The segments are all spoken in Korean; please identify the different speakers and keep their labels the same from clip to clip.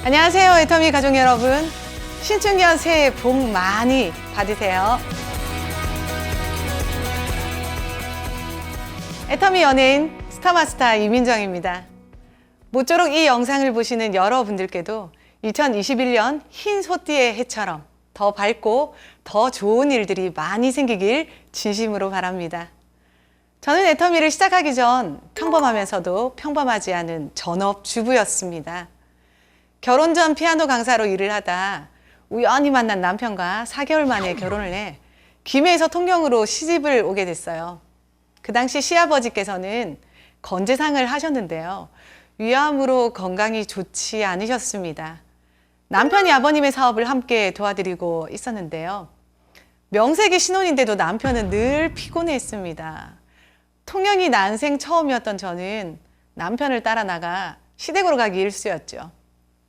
Speaker 1: 안녕하세요, 애터미 가족 여러분. 신축년 새해 복 많이 받으세요. 애터미 연예인 스타마스터 이민정입니다. 모쪼록 이 영상을 보시는 여러분들께도 2021년 흰 소띠의 해처럼 더 밝고 더 좋은 일들이 많이 생기길 진심으로 바랍니다. 저는 애터미를 시작하기 전 평범하면서도 평범하지 않은 전업주부였습니다. 결혼 전 피아노 강사로 일을 하다 우연히 만난 남편과 4개월 만에 결혼을 해 김해에서 통영으로 시집을 오게 됐어요. 그 당시 시아버지께서는 건재상을 하셨는데요. 위암으로 건강이 좋지 않으셨습니다. 남편이 아버님의 사업을 함께 도와드리고 있었는데요. 명색이 신혼인데도 남편은 늘 피곤해했습니다. 통영이 난생 처음이었던 저는 남편을 따라 나가 시댁으로 가기 일쑤였죠.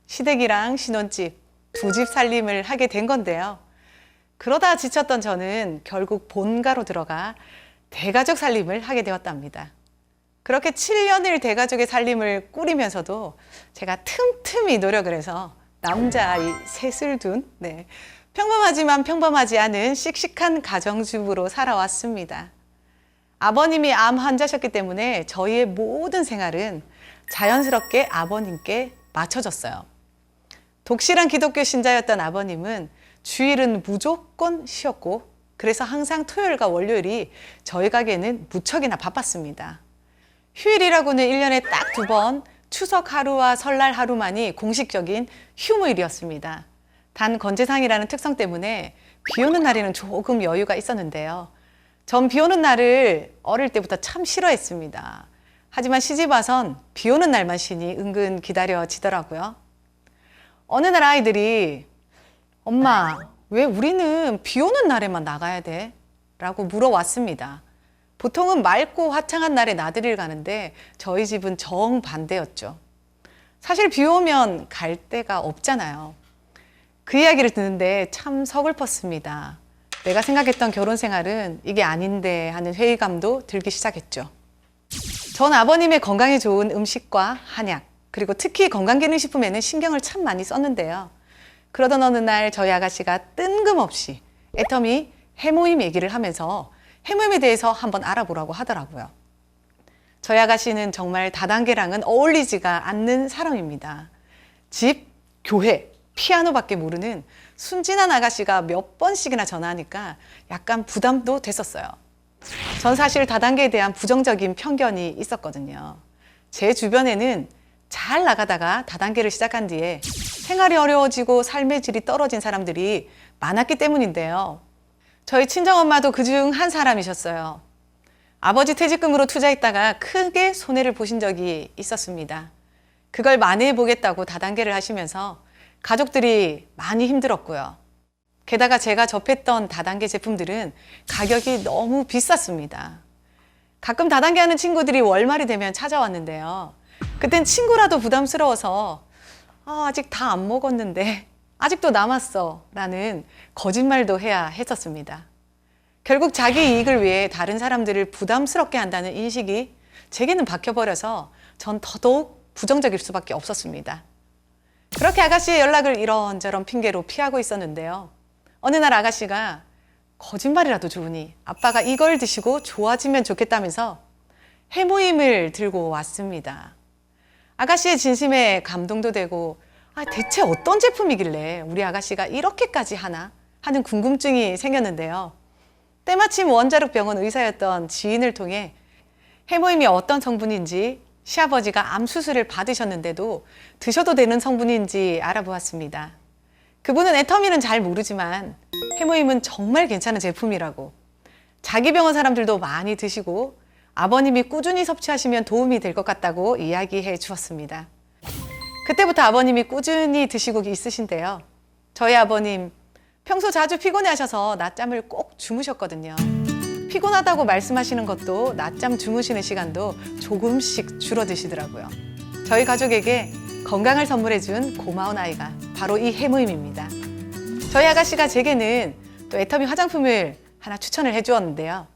Speaker 1: 시댁이랑 신혼집, 두 집 살림을 하게 된 건데요. 그러다 지쳤던 저는 결국 본가로 들어가 대가족 살림을 하게 되었답니다. 그렇게 7년을 대가족의 살림을 꾸리면서도 제가 틈틈이 노력을 해서 남자아이 셋을 둔 평범하지만 평범하지 않은 씩씩한 가정주부로 살아왔습니다. 아버님이 암 환자셨기 때문에 저희의 모든 생활은 자연스럽게 아버님께 맞춰졌어요. 독실한 기독교 신자였던 아버님은 주일은 무조건 쉬었고 그래서 항상 토요일과 월요일이 저희 가게는 무척이나 바빴습니다. 휴일이라고는 1년에 딱 2번 추석 하루와 설날 하루만이 공식적인 휴무일이었습니다. 단 건재상이라는 특성 때문에 비 오는 날에는 조금 여유가 있었는데요. 전 비 오는 날을 어릴 때부터 참 싫어했습니다. 하지만 시집 와선 비 오는 날만 쉬니 은근 기다려지더라고요. 어느 날 아이들이 엄마, 왜 우리는 비 오는 날에만 나가야 돼? 라고 물어왔습니다. 보통은 맑고 화창한 날에 나들이를 가는데 저희 집은 정반대였죠. 사실 비 오면 갈 데가 없잖아요. 그 이야기를 듣는데 참 서글펐습니다. 내가 생각했던 결혼 생활은 이게 아닌데 하는 회의감도 들기 시작했죠. 전 아버님의 건강에 좋은 음식과 한약, 그리고 특히 건강기능식품에는 신경을 참 많이 썼는데요. 그러던 어느 날 저희 아가씨가 뜬금없이 애터미 해모임 얘기를 하면서 해모임에 대해서 한번 알아보라고 하더라고요. 저희 아가씨는 정말 다단계랑은 어울리지가 않는 사람입니다. 집, 교회, 피아노밖에 모르는 순진한 아가씨가 몇 번씩이나 전화하니까 약간 부담도 됐었어요. 전 사실 다단계에 대한 부정적인 편견이 있었거든요. 제 주변에는 잘 나가다가 다단계를 시작한 뒤에 생활이 어려워지고 삶의 질이 떨어진 사람들이 많았기 때문인데요. 저희 친정엄마도 그중 한 사람이셨어요. 아버지 퇴직금으로 투자했다가 크게 손해를 보신 적이 있었습니다. 그걸 만회해 보겠다고 다단계를 하시면서 가족들이 많이 힘들었고요. 게다가 제가 접했던 다단계 제품들은 가격이 너무 비쌌습니다. 가끔 다단계 하는 친구들이 월말이 되면 찾아왔는데요. 그땐 친구라도 부담스러워서 아직 다 안 먹었는데 아직도 남았어 라는 거짓말도 해야 했었습니다. 결국 자기 이익을 위해 다른 사람들을 부담스럽게 한다는 인식이 제게는 박혀버려서 전 더더욱 부정적일 수밖에 없었습니다. 그렇게 아가씨의 연락을 이런저런 핑계로 피하고 있었는데요. 어느 날 아가씨가 거짓말이라도 좋으니 아빠가 이걸 드시고 좋아지면 좋겠다면서 해모임을 들고 왔습니다. 아가씨의 진심에 감동도 되고 대체 어떤 제품이길래 우리 아가씨가 이렇게까지 하나 하는 궁금증이 생겼는데요. 때마침 원자력병원 의사였던 지인을 통해 해모임이 어떤 성분인지 시아버지가 암 수술을 받으셨는데도 드셔도 되는 성분인지 알아보았습니다. 그분은 애터미는 잘 모르지만 해모임은 정말 괜찮은 제품이라고, 자기 병원 사람들도 많이 드시고 아버님이 꾸준히 섭취하시면 도움이 될 것 같다고 이야기해 주었습니다. 그때부터 아버님이 꾸준히 드시고 있으신데요. 저희 아버님 평소 자주 피곤해 하셔서 낮잠을 꼭 주무셨거든요. 피곤하다고 말씀하시는 것도 낮잠 주무시는 시간도 조금씩 줄어드시더라고요. 저희 가족에게 건강을 선물해 준 고마운 아이가 바로 이 해모임입니다. 저희 아가씨가 제게는 또 애터미 화장품을 하나 추천을 해 주었는데요.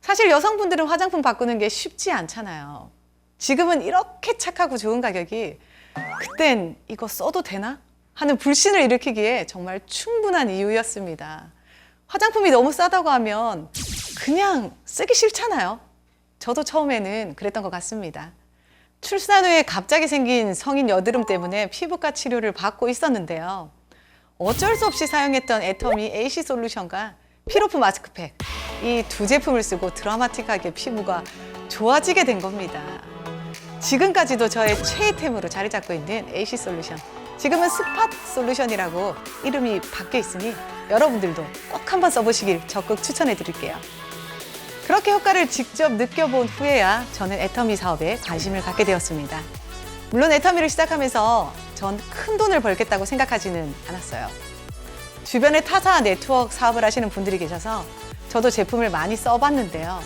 Speaker 1: 사실 여성분들은 화장품 바꾸는 게 쉽지 않잖아요. 지금은 이렇게 착하고 좋은 가격이 그땐 이거 써도 되나? 하는 불신을 일으키기에 정말 충분한 이유였습니다. 화장품이 너무 싸다고 하면 그냥 쓰기 싫잖아요. 저도 처음에는 그랬던 것 같습니다. 출산 후에 갑자기 생긴 성인 여드름 때문에 피부과 치료를 받고 있었는데요. 어쩔 수 없이 사용했던 애터미 AC 솔루션과 피로프 마스크팩, 이 두 제품을 쓰고 드라마틱하게 피부가 좋아지게 된 겁니다. 지금까지도 저의 최애템으로 자리 잡고 있는 AC 솔루션. 지금은 스팟 솔루션이라고 이름이 바뀌어 있으니 여러분들도 꼭 한번 써보시길 적극 추천해 드릴게요. 그렇게 효과를 직접 느껴본 후에야 저는 애터미 사업에 관심을 갖게 되었습니다. 물론 애터미를 시작하면서 전 큰 돈을 벌겠다고 생각하지는 않았어요. 주변에 타사 네트워크 사업을 하시는 분들이 계셔서 저도 제품을 많이 써봤는데요.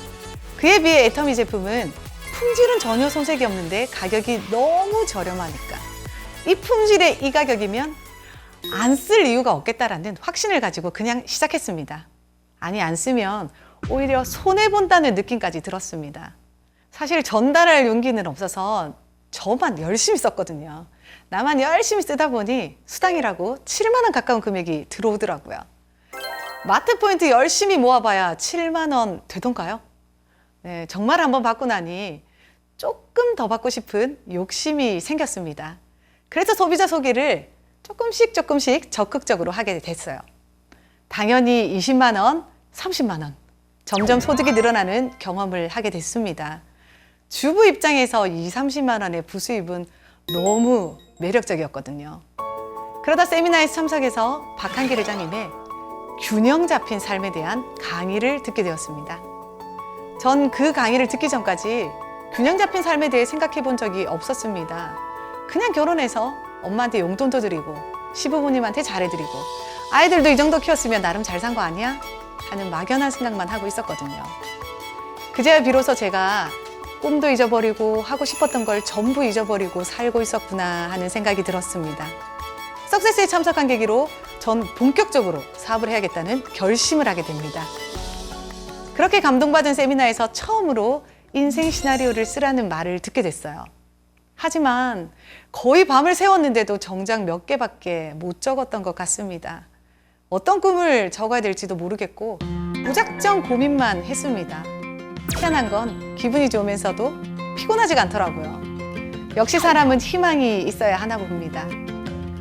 Speaker 1: 그에 비해 애터미 제품은 품질은 전혀 손색이 없는데 가격이 너무 저렴하니까 이 품질에 이 가격이면 안 쓸 이유가 없겠다라는 확신을 가지고 그냥 시작했습니다. 아니, 안 쓰면 오히려 손해본다는 느낌까지 들었습니다. 사실 전달할 용기는 없어서 저만 열심히 썼거든요. 나만 열심히 쓰다 보니 수당이라고 7만 원 가까운 금액이 들어오더라고요. 마트 포인트 열심히 모아봐야 7만 원 되던가요? 네, 정말 한번 받고 나니 조금 더 받고 싶은 욕심이 생겼습니다. 그래서 소비자 소개를 조금씩 적극적으로 하게 됐어요. 당연히 20만 원, 30만 원, 점점 소득이 늘어나는 경험을 하게 됐습니다. 주부 입장에서 30만 원의 부수입은 너무 매력적이었거든요. 그러다 세미나에 참석해서 박한길 회장님의 균형 잡힌 삶에 대한 강의를 듣게 되었습니다. 전 그 강의를 듣기 전까지 균형 잡힌 삶에 대해 생각해 본 적이 없었습니다. 그냥 결혼해서 엄마한테 용돈도 드리고 시부모님한테 잘해드리고 아이들도 이 정도 키웠으면 나름 잘 산 거 아니야? 하는 막연한 생각만 하고 있었거든요. 그제야 비로소 제가 꿈도 잊어버리고 하고 싶었던 걸 전부 잊어버리고 살고 있었구나 하는 생각이 들었습니다. 석세스에 참석한 계기로 전 본격적으로 사업을 해야겠다는 결심을 하게 됩니다. 그렇게 감동받은 세미나에서 처음으로 인생 시나리오를 쓰라는 말을 듣게 됐어요. 하지만 거의 밤을 새웠는데도 정작 몇 개밖에 못 적었던 것 같습니다. 어떤 꿈을 적어야 될지도 모르겠고 무작정 고민만 했습니다. 희한한 건 기분이 좋으면서도 피곤하지가 않더라고요. 역시 사람은 희망이 있어야 하나 봅니다.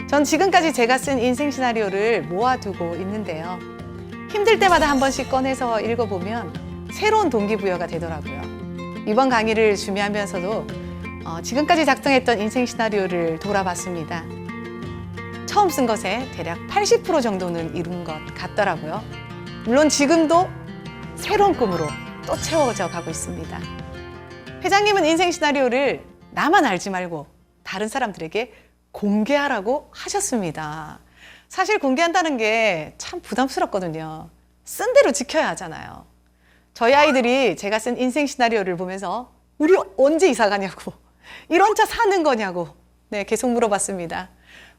Speaker 1: 전 지금까지 제가 쓴 인생 시나리오를 모아두고 있는데요. 힘들 때마다 한 번씩 꺼내서 읽어보면 새로운 동기부여가 되더라고요. 이번 강의를 준비하면서도 지금까지 작성했던 인생 시나리오를 돌아봤습니다. 처음 쓴 것에 대략 80% 정도는 이룬 것 같더라고요. 물론 지금도 새로운 꿈으로 또 채워져 가고 있습니다. 회장님은 인생 시나리오를 나만 알지 말고 다른 사람들에게 공개하라고 하셨습니다. 사실 공개한다는 게 참 부담스럽거든요. 쓴 대로 지켜야 하잖아요. 저희 아이들이 제가 쓴 인생 시나리오를 보면서 우리 언제 이사 가냐고, 이런 차 사는 거냐고 계속 물어봤습니다.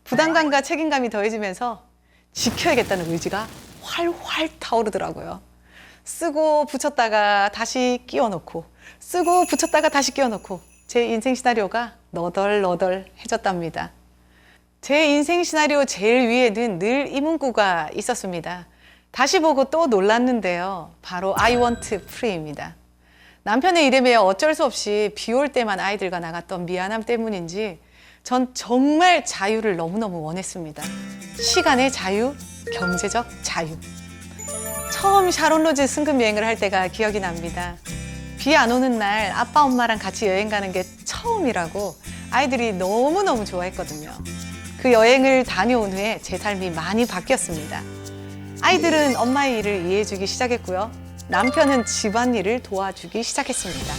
Speaker 1: 부담감과 책임감이 더해지면서 지켜야겠다는 의지가 활활 타오르더라고요. 쓰고 붙였다가 다시 끼워놓고 쓰고 붙였다가 다시 끼워놓고 제 인생 시나리오가 너덜너덜해졌답니다. 제 인생 시나리오 제일 위에는 늘 이 문구가 있었습니다. 다시 보고 또 놀랐는데요. 바로 I want free입니다. 남편의 일에 매여 어쩔 수 없이 비 올 때만 아이들과 나갔던 미안함 때문인지 전 정말 자유를 너무너무 원했습니다. 시간의 자유, 경제적 자유. 처음 샤론 로즈 승급 여행을 할 때가 기억이 납니다. 비 안 오는 날 아빠 엄마랑 같이 여행 가는 게 처음이라고 아이들이 너무너무 좋아했거든요. 그 여행을 다녀온 후에 제 삶이 많이 바뀌었습니다. 아이들은 엄마의 일을 이해해주기 시작했고요. 남편은 집안일을 도와주기 시작했습니다.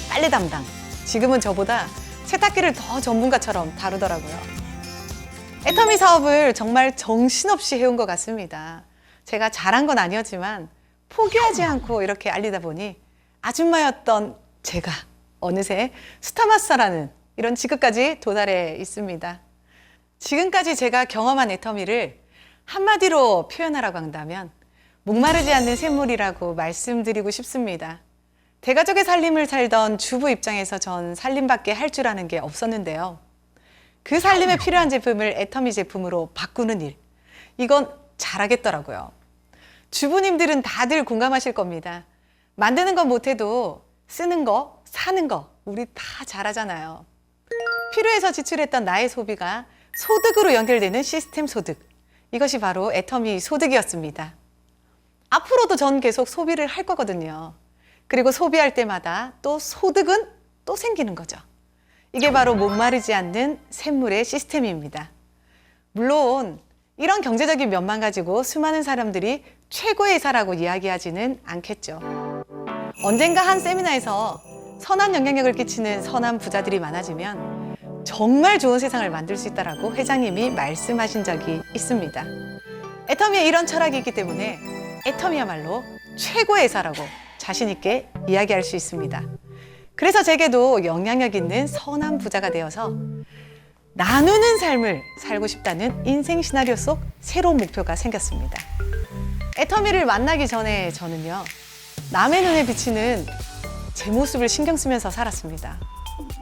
Speaker 1: 빨래 담당. 지금은 저보다 세탁기를 더 전문가처럼 다루더라고요. 애터미 사업을 정말 정신없이 해온 것 같습니다. 제가 잘한 건 아니었지만 포기하지 않고 이렇게 알리다 보니 아줌마였던 제가 어느새 스타마스터라는 이런 직급까지 도달해 있습니다. 지금까지 제가 경험한 애터미를 한마디로 표현하라고 한다면 목마르지 않는 샘물이라고 말씀드리고 싶습니다. 대가족의 살림을 살던 주부 입장에서 전 살림밖에 할 줄 아는 게 없었는데요. 그 살림에 필요한 제품을 애터미 제품으로 바꾸는 일. 이건 잘하겠더라고요. 주부님들은 다들 공감하실 겁니다. 만드는 건 못해도 쓰는 거, 사는 거 우리 다 잘하잖아요. 필요해서 지출했던 나의 소비가 소득으로 연결되는 시스템 소득. 이것이 바로 애터미 소득이었습니다. 앞으로도 전 계속 소비를 할 거거든요. 그리고 소비할 때마다 또 소득은 또 생기는 거죠. 이게 바로 목마르지 않는 샘물의 시스템입니다. 물론 이런 경제적인 면만 가지고 수많은 사람들이 최고의 회사라고 이야기하지는 않겠죠. 언젠가 한 세미나에서 선한 영향력을 끼치는 선한 부자들이 많아지면 정말 좋은 세상을 만들 수 있다고 회장님이 말씀하신 적이 있습니다. 애터미에 이런 철학이 있기 때문에 애터미야말로 최고의 회사라고 자신 있게 이야기할 수 있습니다. 그래서 제게도 영향력 있는 선한 부자가 되어서 나누는 삶을 살고 싶다는 인생 시나리오 속 새로운 목표가 생겼습니다. 애터미를 만나기 전에 저는요, 남의 눈에 비치는 제 모습을 신경 쓰면서 살았습니다.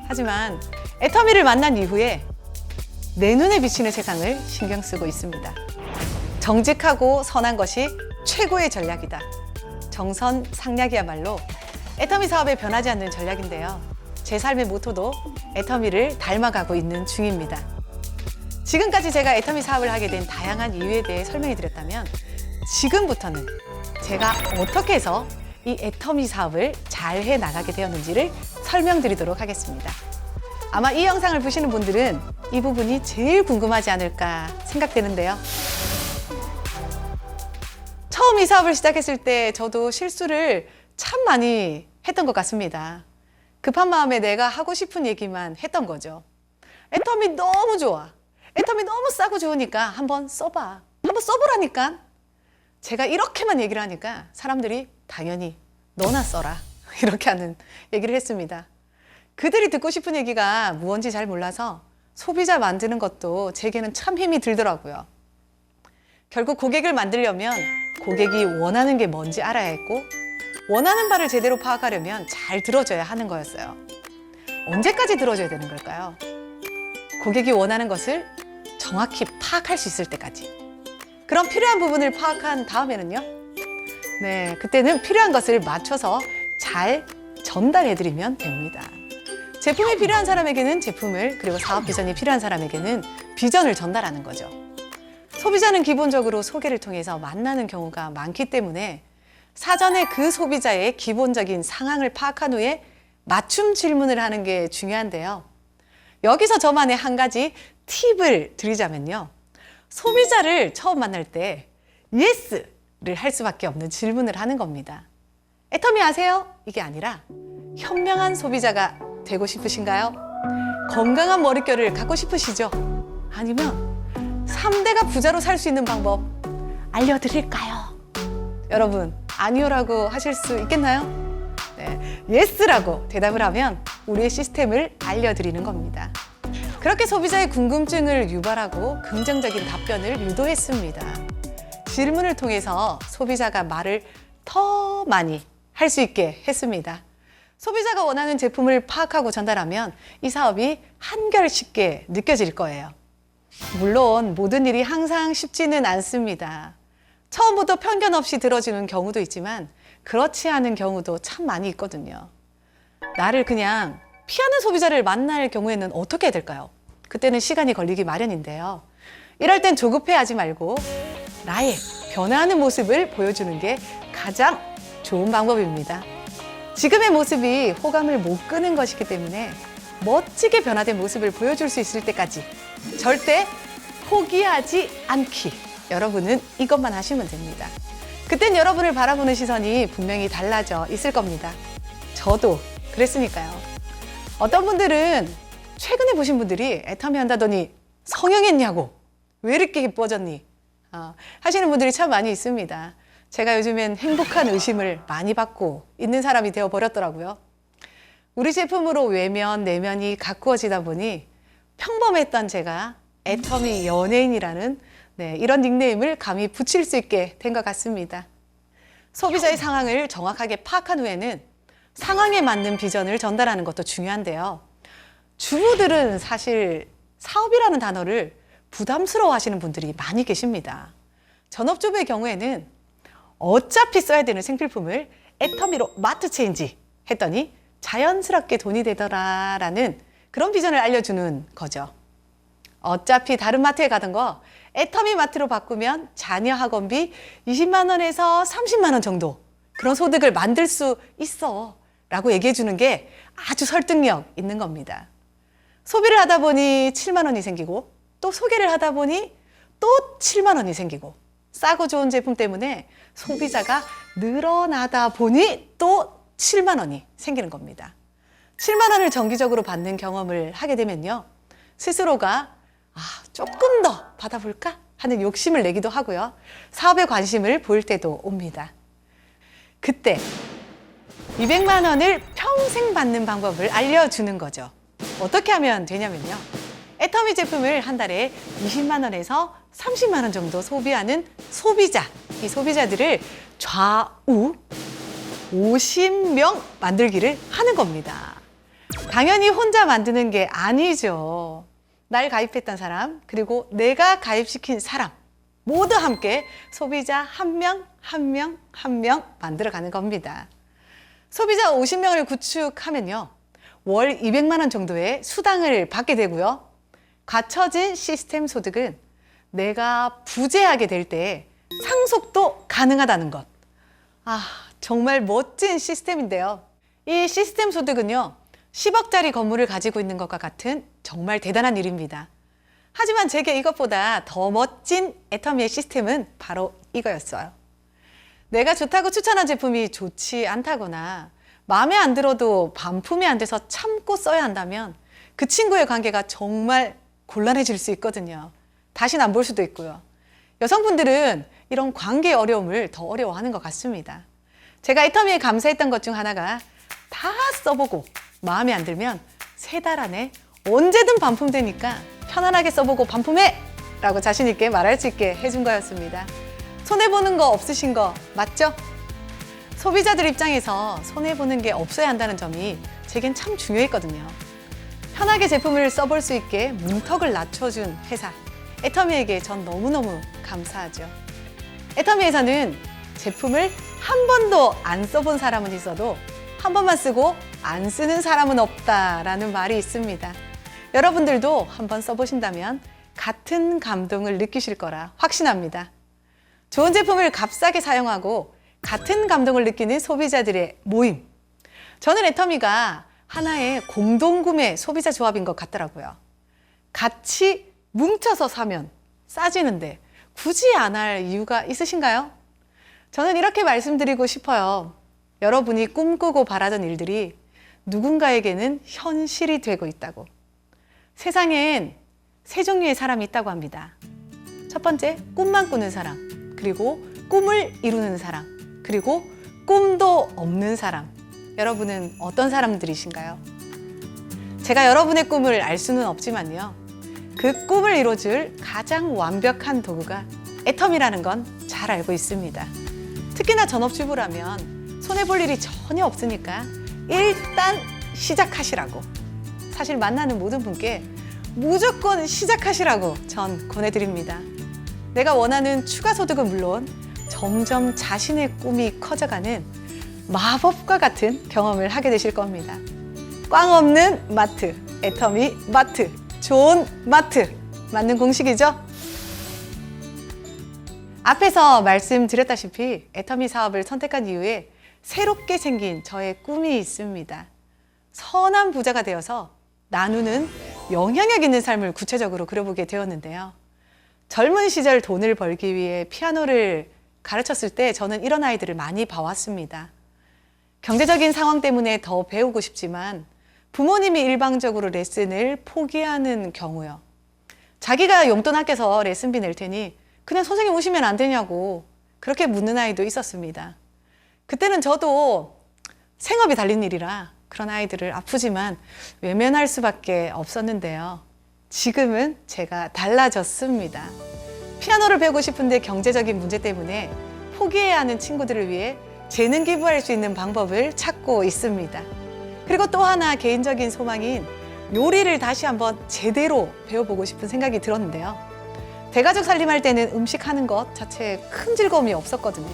Speaker 1: 하지만 애터미를 만난 이후에 내 눈에 비치는 세상을 신경 쓰고 있습니다. 정직하고 선한 것이 최고의 전략이다. 정선상략이야말로 애터미 사업에 변하지 않는 전략인데요. 제 삶의 모토도 애터미를 닮아가고 있는 중입니다. 지금까지 제가 애터미 사업을 하게 된 다양한 이유에 대해 설명해 드렸다면 지금부터는 제가 어떻게 해서 이 애터미 사업을 잘 해 나가게 되었는지를 설명드리도록 하겠습니다. 아마 이 영상을 보시는 분들은 이 부분이 제일 궁금하지 않을까 생각되는데요. 처음 이 사업을 시작했을 때 저도 실수를 참 많이 했던 것 같습니다. 급한 마음에 내가 하고 싶은 얘기만 했던 거죠. 애터미 너무 좋아. 애터미 너무 싸고 좋으니까 한번 써봐. 한번 써보라니까. 제가 이렇게만 얘기를 하니까 사람들이 당연히 너나 써라. 이렇게 하는 얘기를 했습니다. 그들이 듣고 싶은 얘기가 무언지 잘 몰라서 소비자 만드는 것도 제게는 참 힘이 들더라고요. 결국 고객을 만들려면 고객이 원하는 게 뭔지 알아야 했고 원하는 바를 제대로 파악하려면 잘 들어줘야 하는 거였어요. 언제까지 들어줘야 되는 걸까요? 고객이 원하는 것을 정확히 파악할 수 있을 때까지. 그럼 필요한 부분을 파악한 다음에는요? 네, 그때는 필요한 것을 맞춰서 잘 전달해드리면 됩니다. 제품이 필요한 사람에게는 제품을, 그리고 사업 비전이 필요한 사람에게는 비전을 전달하는 거죠. 소비자는 기본적으로 소개를 통해서 만나는 경우가 많기 때문에 사전에 그 소비자의 기본적인 상황을 파악한 후에 맞춤 질문을 하는 게 중요한데요. 여기서 저만의 한 가지 팁을 드리자면요. 소비자를 처음 만날 때 예스를 할 수밖에 없는 질문을 하는 겁니다. 애터미 아세요? 이게 아니라 현명한 소비자가 되고 싶으신가요? 건강한 머릿결을 갖고 싶으시죠? 아니면 3대가 부자로 살 수 있는 방법 알려드릴까요? 여러분, 아니요라고 하실 수 있겠나요? 네, 예스라고 대답을 하면 우리의 시스템을 알려드리는 겁니다. 그렇게 소비자의 궁금증을 유발하고 긍정적인 답변을 유도했습니다. 질문을 통해서 소비자가 말을 더 많이 할 수 있게 했습니다. 소비자가 원하는 제품을 파악하고 전달하면 이 사업이 한결 쉽게 느껴질 거예요. 물론 모든 일이 항상 쉽지는 않습니다. 처음부터 편견 없이 들어주는 경우도 있지만 그렇지 않은 경우도 참 많이 있거든요. 나를 그냥 피하는 소비자를 만날 경우에는 어떻게 해야 될까요? 그때는 시간이 걸리기 마련인데요. 이럴 땐 조급해하지 말고 나의 변화하는 모습을 보여주는 게 가장 좋은 방법입니다. 지금의 모습이 호감을 못 끄는 것이기 때문에 멋지게 변화된 모습을 보여줄 수 있을 때까지 절대 포기하지 않기. 여러분은 이것만 하시면 됩니다. 그땐 여러분을 바라보는 시선이 분명히 달라져 있을 겁니다. 저도 그랬으니까요. 어떤 분들은 최근에 보신 분들이 애터미 한다더니 성형했냐고, 왜 이렇게 예뻐졌니? 하시는 분들이 참 많이 있습니다. 제가 요즘엔 행복한 의심을 많이 받고 있는 사람이 되어버렸더라고요. 우리 제품으로 외면, 내면이 가꾸어지다 보니 평범했던 제가 애터미 연예인이라는 이런 닉네임을 감히 붙일 수 있게 된 것 같습니다. 소비자의 상황을 정확하게 파악한 후에는 상황에 맞는 비전을 전달하는 것도 중요한데요. 주부들은 사실 사업이라는 단어를 부담스러워 하시는 분들이 많이 계십니다. 전업주부의 경우에는 어차피 써야 되는 생필품을 애터미로 마트 체인지 했더니 자연스럽게 돈이 되더라라는 그런 비전을 알려주는 거죠. 어차피 다른 마트에 가던 거 애터미 마트로 바꾸면 자녀 학원비 20만 원에서 30만 원 정도 그런 소득을 만들 수 있어 라고 얘기해 주는 게 아주 설득력 있는 겁니다. 소비를 하다 보니 7만 원이 생기고 또 소개를 하다 보니 또 7만 원이 생기고 싸고 좋은 제품 때문에 소비자가 늘어나다 보니 또 7만 원이 생기는 겁니다. 7만 원을 정기적으로 받는 경험을 하게 되면요. 스스로가 조금 더 받아볼까 하는 욕심을 내기도 하고요. 사업에 관심을 보일 때도 옵니다. 그때 200만 원을 평생 받는 방법을 알려주는 거죠. 어떻게 하면 되냐면요. 애터미 제품을 한 달에 20만 원에서 30만 원 정도 소비하는 소비자, 이 소비자들을 좌우 50명 만들기를 하는 겁니다. 당연히 혼자 만드는 게 아니죠. 날 가입했던 사람, 그리고 내가 가입시킨 사람 모두 함께 소비자 한 명, 한 명, 한 명 만들어가는 겁니다. 소비자 50명을 구축하면요. 월 200만 원 정도의 수당을 받게 되고요. 갖춰진 시스템 소득은 내가 부재하게 될 때 상속도 가능하다는 것. 정말 멋진 시스템인데요. 이 시스템 소득은요. 10억짜리 건물을 가지고 있는 것과 같은 정말 대단한 일입니다. 하지만 제게 이것보다 더 멋진 애터미의 시스템은 바로 이거였어요. 내가 좋다고 추천한 제품이 좋지 않다거나 마음에 안 들어도 반품이 안 돼서 참고 써야 한다면 그 친구의 관계가 정말 곤란해질 수 있거든요. 다시는 안 볼 수도 있고요. 여성분들은 이런 관계 어려움을 더 어려워하는 것 같습니다. 제가 애터미에 감사했던 것 중 하나가 다 써보고 마음에 안 들면 3달 안에 언제든 반품되니까 편안하게 써보고 반품해! 라고 자신 있게 말할 수 있게 해준 거였습니다. 손해보는 거 없으신 거 맞죠? 소비자들 입장에서 손해보는 게 없어야 한다는 점이 제겐 참 중요했거든요. 편하게 제품을 써볼 수 있게 문턱을 낮춰준 회사 애터미에게 전 너무너무 감사하죠. 애터미에서는 제품을 한 번도 안 써본 사람은 있어도 한 번만 쓰고 안 쓰는 사람은 없다라는 말이 있습니다. 여러분들도 한번 써보신다면 같은 감동을 느끼실 거라 확신합니다. 좋은 제품을 값싸게 사용하고 같은 감동을 느끼는 소비자들의 모임. 저는 애터미가 하나의 공동구매 소비자 조합인 것 같더라고요. 같이 뭉쳐서 사면 싸지는데 굳이 안 할 이유가 있으신가요? 저는 이렇게 말씀드리고 싶어요. 여러분이 꿈꾸고 바라던 일들이 누군가에게는 현실이 되고 있다고. 세상엔 3종류의 사람이 있다고 합니다. 첫 번째, 꿈만 꾸는 사람, 그리고 꿈을 이루는 사람, 그리고 꿈도 없는 사람. 여러분은 어떤 사람들이신가요? 제가 여러분의 꿈을 알 수는 없지만요. 그 꿈을 이뤄줄 가장 완벽한 도구가 애터미라는 건 잘 알고 있습니다. 특히나 전업주부라면 손해볼 일이 전혀 없으니까 일단 시작하시라고. 사실 만나는 모든 분께 무조건 시작하시라고 전 권해드립니다. 내가 원하는 추가 소득은 물론 점점 자신의 꿈이 커져가는 마법과 같은 경험을 하게 되실 겁니다. 꽝 없는 마트, 애터미 마트, 좋은 마트, 맞는 공식이죠? 앞에서 말씀드렸다시피 애터미 사업을 선택한 이후에 새롭게 생긴 저의 꿈이 있습니다. 선한 부자가 되어서 나누는 영향력 있는 삶을 구체적으로 그려보게 되었는데요. 젊은 시절 돈을 벌기 위해 피아노를 가르쳤을 때 저는 이런 아이들을 많이 봐왔습니다. 경제적인 상황 때문에 더 배우고 싶지만 부모님이 일방적으로 레슨을 포기하는 경우요. 자기가 용돈 아껴서 레슨비 낼 테니 그냥 선생님 오시면 안 되냐고 그렇게 묻는 아이도 있었습니다. 그때는 저도 생업이 달린 일이라 그런 아이들을 아프지만 외면할 수밖에 없었는데요. 지금은 제가 달라졌습니다. 피아노를 배우고 싶은데 경제적인 문제 때문에 포기해야 하는 친구들을 위해 재능 기부할 수 있는 방법을 찾고 있습니다. 그리고 또 하나 개인적인 소망인 요리를 다시 한번 제대로 배워보고 싶은 생각이 들었는데요. 대가족 살림할 때는 음식하는 것 자체에 큰 즐거움이 없었거든요.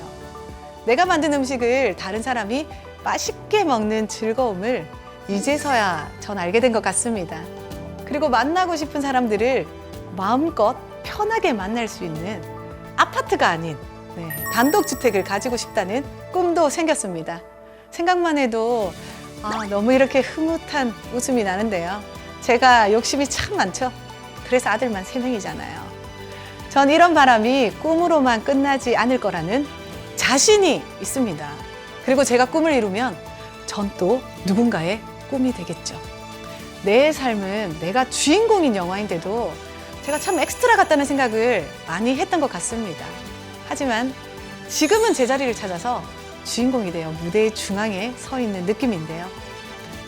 Speaker 1: 내가 만든 음식을 다른 사람이 맛있게 먹는 즐거움을 이제서야 전 알게 된 것 같습니다. 그리고 만나고 싶은 사람들을 마음껏 편하게 만날 수 있는 아파트가 아닌 단독주택을 가지고 싶다는 꿈도 생겼습니다. 생각만 해도 너무 이렇게 흐뭇한 웃음이 나는데요. 제가 욕심이 참 많죠. 그래서 아들만 3명이잖아요. 전 이런 바람이 꿈으로만 끝나지 않을 거라는 자신이 있습니다. 그리고 제가 꿈을 이루면 전 또 누군가의 꿈이 되겠죠. 내 삶은 내가 주인공인 영화인데도 제가 참 엑스트라 같다는 생각을 많이 했던 것 같습니다. 하지만 지금은 제자리를 찾아서 주인공이 되어 무대의 중앙에 서 있는 느낌인데요.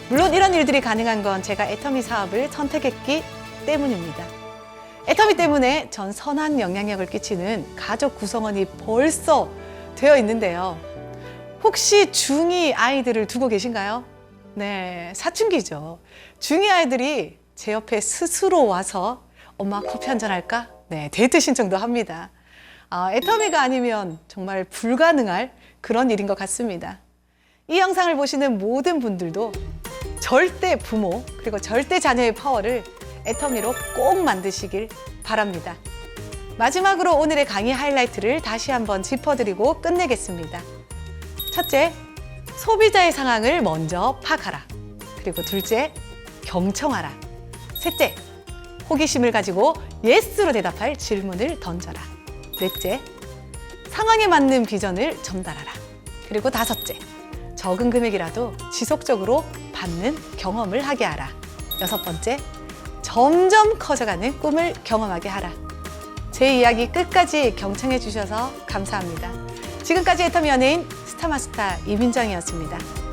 Speaker 1: 물론 이런 일들이 가능한 건 제가 애터미 사업을 선택했기 때문입니다. 애터미 때문에 전 선한 영향력을 끼치는 가족 구성원이 벌써 되어 있는데요. 혹시 중2 아이들을 두고 계신가요? 네, 사춘기죠. 중2 아이들이 제 옆에 스스로 와서 엄마 커피 한잔 할까? 네, 데이트 신청도 합니다. 애터미가 아니면 정말 불가능할 그런 일인 것 같습니다. 이 영상을 보시는 모든 분들도 절대 부모 그리고 절대 자녀의 파워를 애터미로 꼭 만드시길 바랍니다. 마지막으로 오늘의 강의 하이라이트를 다시 한번 짚어드리고 끝내겠습니다. 첫째, 소비자의 상황을 먼저 파악하라. 그리고 둘째, 경청하라. 셋째, 호기심을 가지고 예스로 대답할 질문을 던져라. 넷째, 상황에 맞는 비전을 전달하라. 그리고 다섯째, 적은 금액이라도 지속적으로 받는 경험을 하게 하라. 여섯 번째, 점점 커져가는 꿈을 경험하게 하라. 제 이야기 끝까지 경청해 주셔서 감사합니다. 지금까지 애터미 연예인 스타마스터 이민정이었습니다.